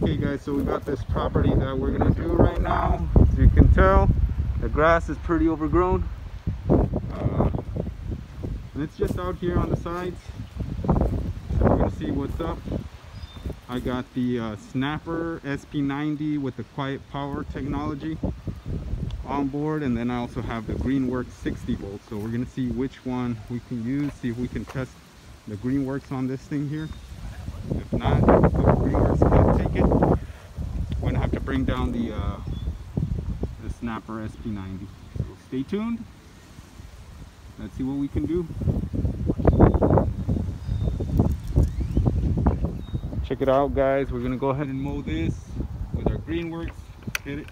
Okay guys, so we got this property that we're gonna do right now. As you can tell, the grass is pretty overgrown. And it's just out here on the sides. So we're gonna see what's up. I got the Snapper SP90 with the quiet power technology on board, and then I also have the Greenworks 60 volt. So we're gonna see which one we can use, see if we can test the Greenworks on this thing here. If not, the Greenworks can't take it. We're gonna have to bring down the Snapper SP90. So stay tuned. Let's see what we can do. Check it out, guys. We're gonna go ahead and mow this with our Greenworks. Let's get it.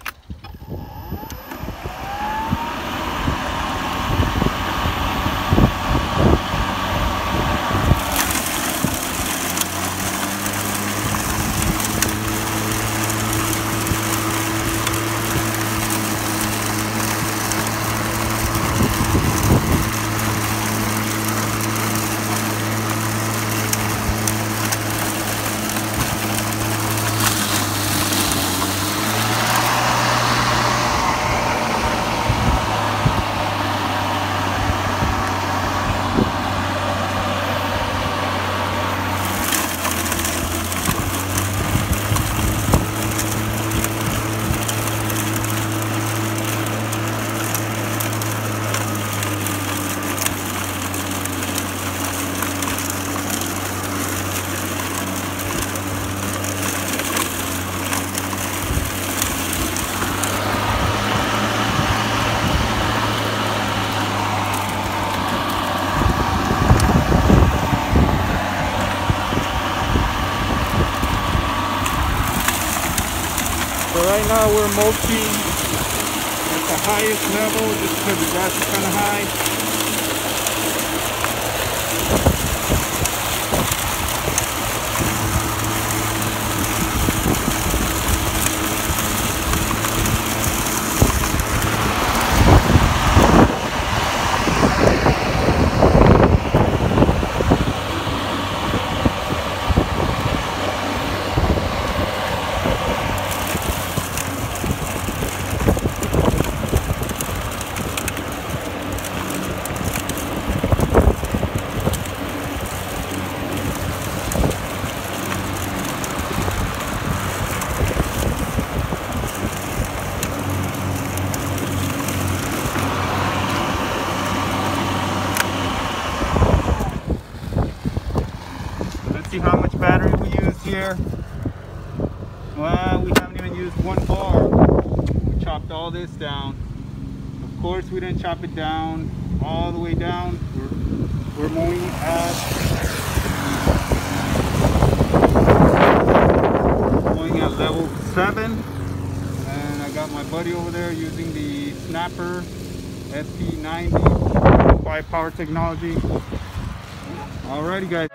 So right now we're mulching at the highest level just because the grass is kind of high. See how much battery we use here. Well, we haven't even used one bar. We chopped all this down. Of course, we didn't chop it down all the way down. We're mowing at level 7, and I got my buddy over there using the Snapper SP90 quiet power technology. Alrighty, guys.